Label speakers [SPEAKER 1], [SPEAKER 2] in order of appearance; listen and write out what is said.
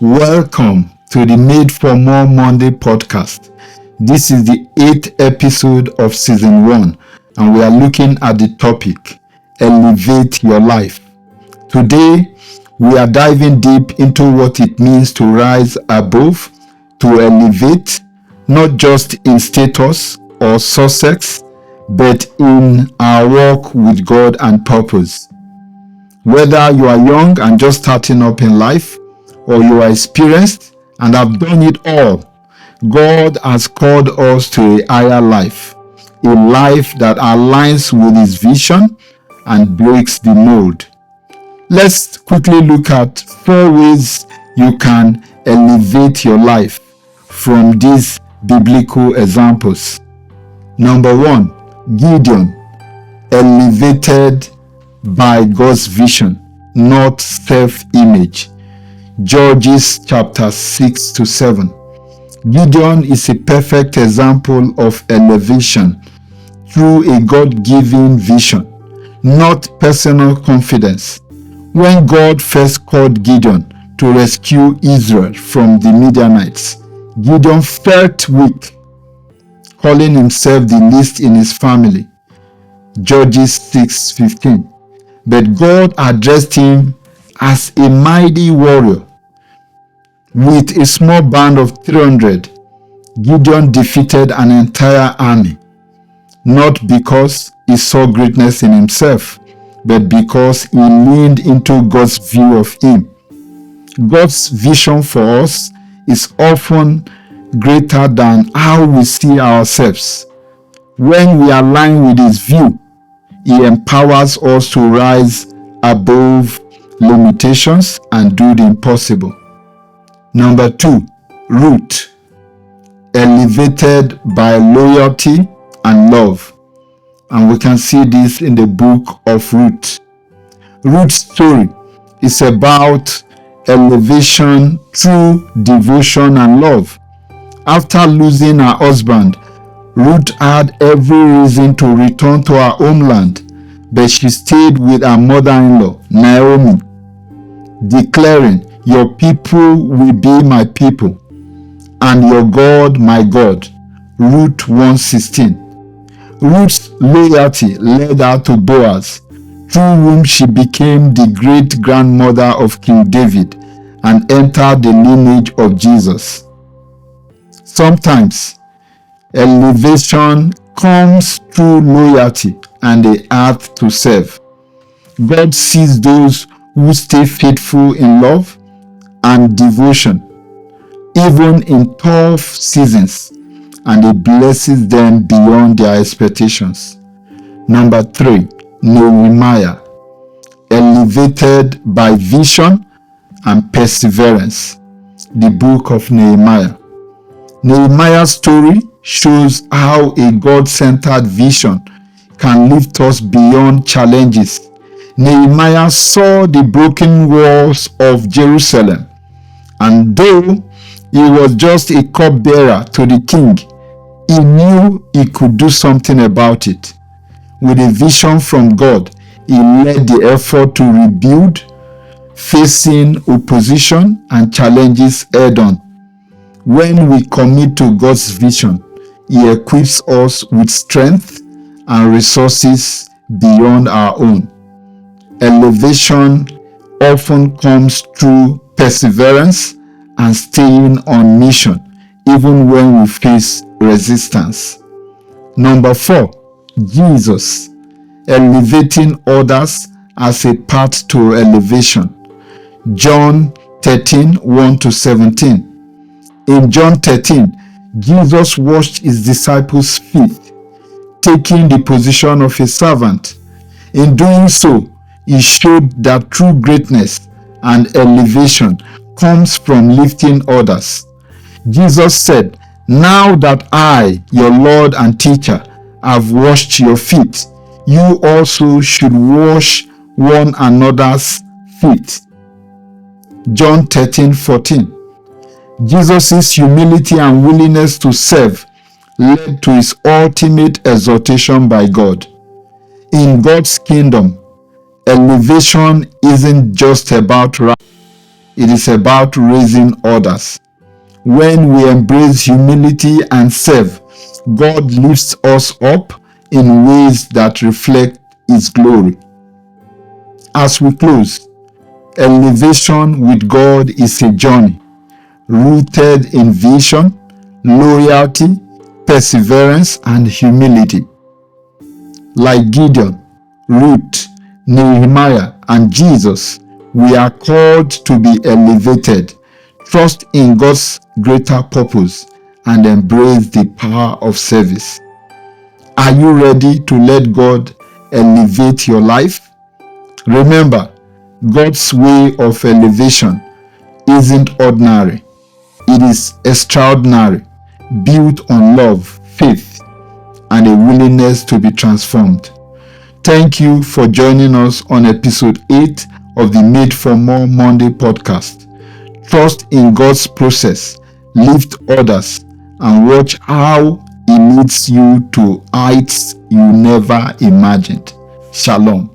[SPEAKER 1] Welcome to the Made for More Monday podcast. This is the 8th episode of season 1, and we are looking at the topic, Elevate Your Life. Today, we are diving deep into what it means to rise above, to elevate, not just in status or success, but in our walk with God and purpose. Whether you are young and just starting up in life, or you are experienced and have done it all, God has called us to a higher life, a life that aligns with His vision and breaks the mold. Let's quickly look at 4 ways you can elevate your life from these biblical examples. Number 1, Gideon, elevated by God's vision, not self-image. Judges chapter 6-7. Gideon is a perfect example of elevation through a God-given vision, not personal confidence. When God first called Gideon to rescue Israel from the Midianites, Gideon felt weak, calling himself the least in his family. Judges 6:15. But God addressed him as a mighty warrior. With a small band of 300, Gideon defeated an entire army, not because he saw greatness in himself, but because he leaned into God's view of him. God's vision for us is often greater than how we see ourselves. When we align with His view, He empowers us to rise above limitations and do the impossible. Number 2, Ruth, elevated by loyalty and love. And we can see this in the book of Ruth. Ruth's story is about elevation through devotion and love. After losing her husband, Ruth had every reason to return to her homeland, but she stayed with her mother-in-law, Naomi, declaring, "Your people will be my people, and your God my God." Ruth 1:16. Ruth's loyalty led her to Boaz, through whom she became the great-grandmother of King David and entered the lineage of Jesus. Sometimes, elevation comes through loyalty and a heart to serve. God sees those who stay faithful in love and devotion, even in tough seasons, and He blesses them beyond their expectations. Number 3, Nehemiah, elevated by vision and perseverance. The book of Nehemiah. Nehemiah's story shows how a God-centered vision can lift us beyond challenges. Nehemiah saw the broken walls of Jerusalem, and though he was just a cupbearer to the king, he knew he could do something about it. With a vision from God, he led the effort to rebuild, facing opposition and challenges head-on. When we commit to God's vision, He equips us with strength and resources beyond our own. Elevation often comes through perseverance and staying on mission, even when we face resistance. Number 4, Jesus, elevating others as a path to elevation. John 13:1-17. In John 13, Jesus washed His disciples' feet, taking the position of a servant. In doing so, He showed that true greatness and elevation comes from lifting others. Jesus said, "Now that I, your Lord and teacher, have washed your feet, you also should wash one another's feet." John 13:14. Jesus' humility and willingness to serve led to His ultimate exaltation by God. In God's kingdom, elevation isn't just about It is about raising others. When we embrace humility and serve, God lifts us up in ways that reflect His glory. As we close, elevation with God is a journey rooted in vision, loyalty, perseverance, and humility. Like Gideon, Ruth, Nehemiah, and Jesus, we are called to be elevated, trust in God's greater purpose, and embrace the power of service. Are you ready to let God elevate your life? Remember, God's way of elevation isn't ordinary. It is extraordinary, built on love, faith, and a willingness to be transformed. Thank you for joining us on episode 8 of the Made for More Monday podcast. Trust in God's process, lift others, and watch how He leads you to heights you never imagined. Shalom.